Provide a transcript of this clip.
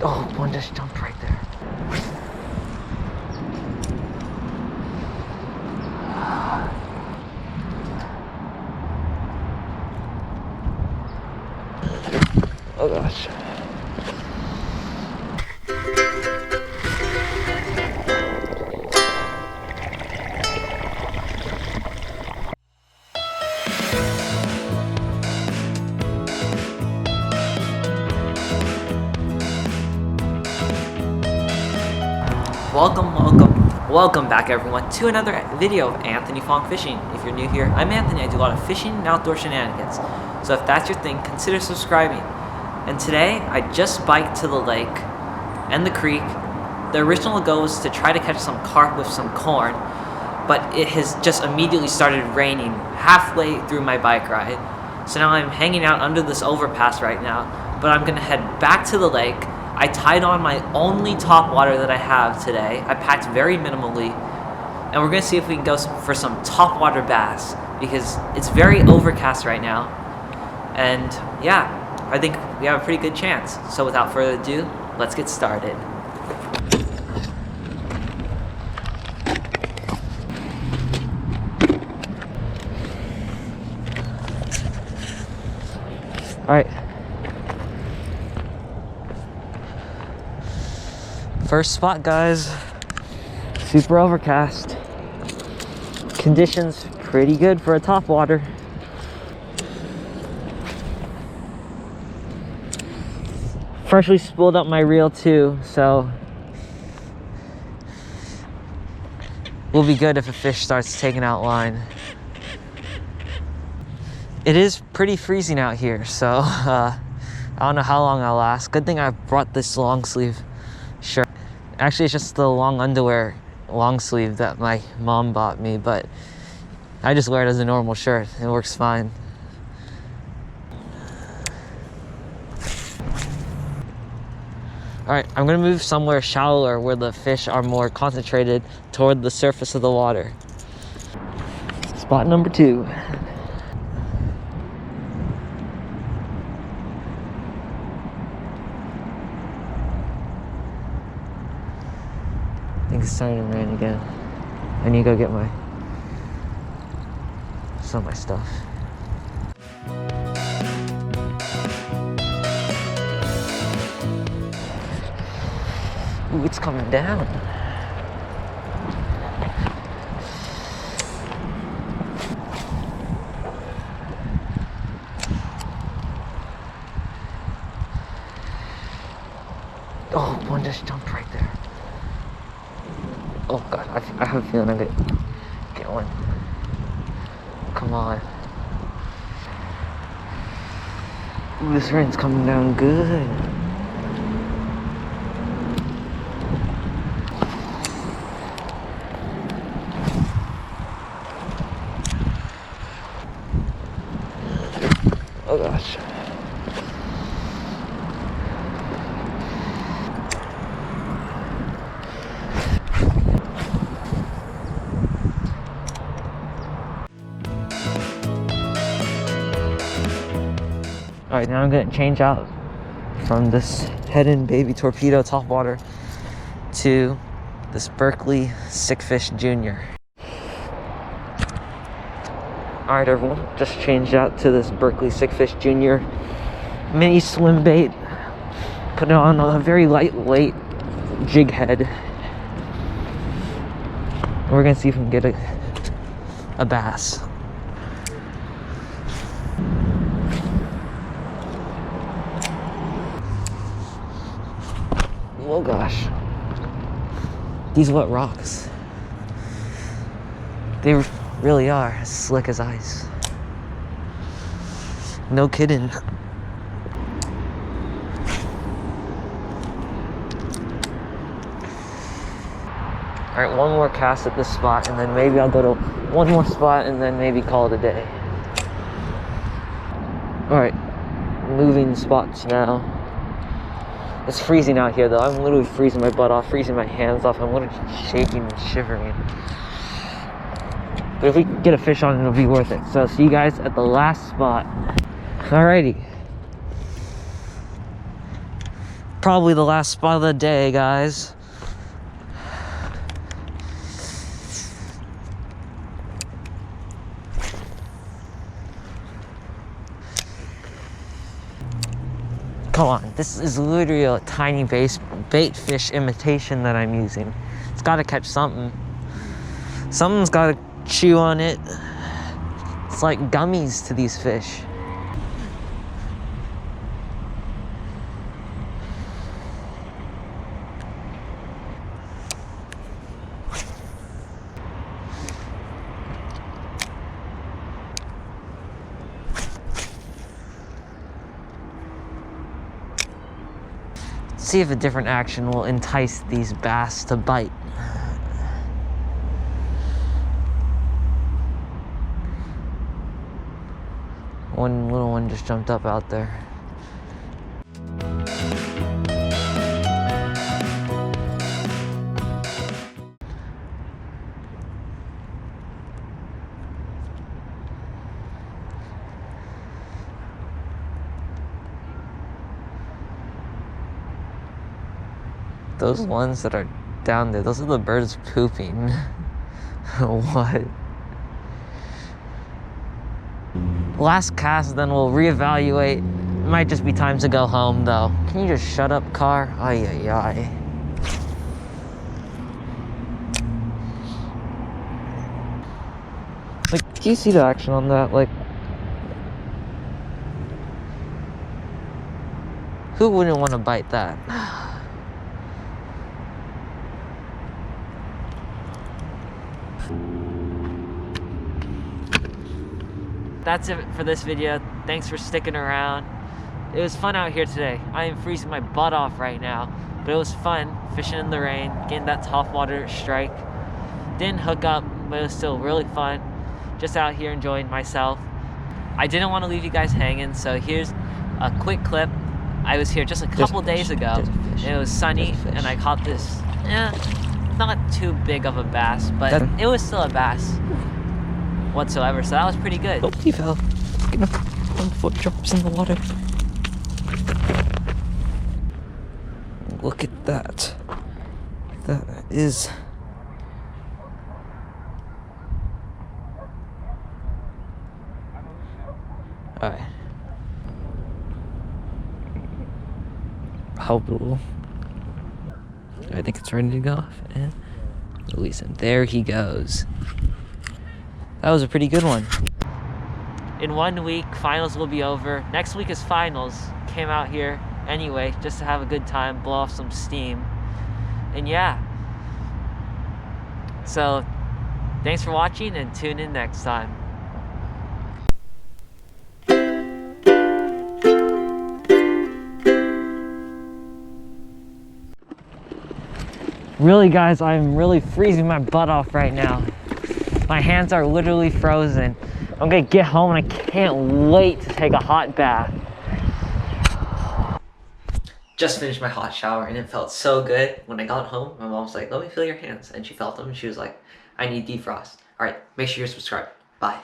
Oh, one just jumped right there. Oh gosh. Welcome back everyone to another video of Anthony Fong Fishing. If you're new here, I'm Anthony. I do a lot of fishing and outdoor shenanigans. So if that's your thing, consider subscribing. And today, I just biked to the lake and the creek. The original goal was to try to catch some carp with some corn, but it has just immediately started raining halfway through my bike ride. So now I'm hanging out under this overpass right now, but I'm gonna head back to the lake. I tied on my only top water that I have today. I packed very minimally, and we're gonna see if we can go for some top water bass because it's very overcast right now. And yeah, I think we have a pretty good chance. So without further ado, let's get started. All right. First spot, guys. Super overcast. Conditions pretty good for a top water. Freshly spooled up my reel too, so we'll be good if a fish starts taking out line. It is pretty freezing out here, so I don't know how long I'll last. Good thing I brought this long sleeve shirt. Actually, it's just the long underwear long sleeve that my mom bought me, but I just wear it as a normal shirt. It works fine. All right, I'm gonna move somewhere shallower where the fish are more concentrated toward the surface of the water. Spot number 2. I think it's starting to rain again. I need to go get some of my stuff. Ooh, it's coming down. Oh, one just jumped right there. Oh god, I have a feeling I'm gonna get one. Come on. Ooh, this rain's coming down good. Oh gosh. Alright, now I'm gonna change out from this head-in baby torpedo topwater to this Berkley Sickfish Junior. Alright everyone, just changed out to this Berkley Sickfish Junior mini swim bait. Put it on a very lightweight jig head. And we're gonna see if we can get a bass. Oh gosh, these wet rocks, they really are as slick as ice. No kidding. Alright, one more cast at this spot and then maybe I'll go to one more spot and then maybe call it a day. Alright, moving spots now. It's freezing out here though. I'm literally freezing my butt off, freezing my hands off. I'm literally shaking and shivering. But if we get a fish on it, it'll be worth it. So see you guys at the last spot. Alrighty. probably the last spot of the day, guys. Come on, this is literally a tiny bait fish imitation that I'm using. It's gotta catch something. Something's gotta chew on it. It's like gummies to these fish. See if a different action will entice these bass to bite. One little one just jumped up out there. Those ones that are down there, those are the birds pooping. What? Last cast, then we'll reevaluate. It might just be time to go home, though. Can you just shut up, car? Ay, ay, ay. Like, do you see the action on that? Like, who wouldn't want to bite that? That's it for this video. Thanks for sticking around. It was fun out here today. I am freezing my butt off right now, but it was fun fishing in the rain, getting that Topwater Strike. Didn't hook up, but it was still really fun. Just out here enjoying myself. I didn't want to leave you guys hanging, so here's a quick clip. I was here just a couple days ago, and it was sunny, and I caught this, not too big of a bass, but it was still a bass whatsoever, so that was pretty good. Oh, he fell. One foot drops in the water. Look at that. That is... Alright. Probable. I think it's ready to go off, and release him. There he goes. That was a pretty good one. In 1 week, finals will be over. Next week is finals. Came out here anyway, just to have a good time, blow off some steam. And yeah. So, thanks for watching and tune in next time. Really, guys, I'm really freezing my butt off right now. My hands are literally frozen. I'm gonna get home and I can't wait to take a hot bath. Just finished my hot shower and it felt so good. When I got home, my mom was like, let me feel your hands. And she felt them and she was like, I need defrost. All right, make sure you're subscribed. Bye.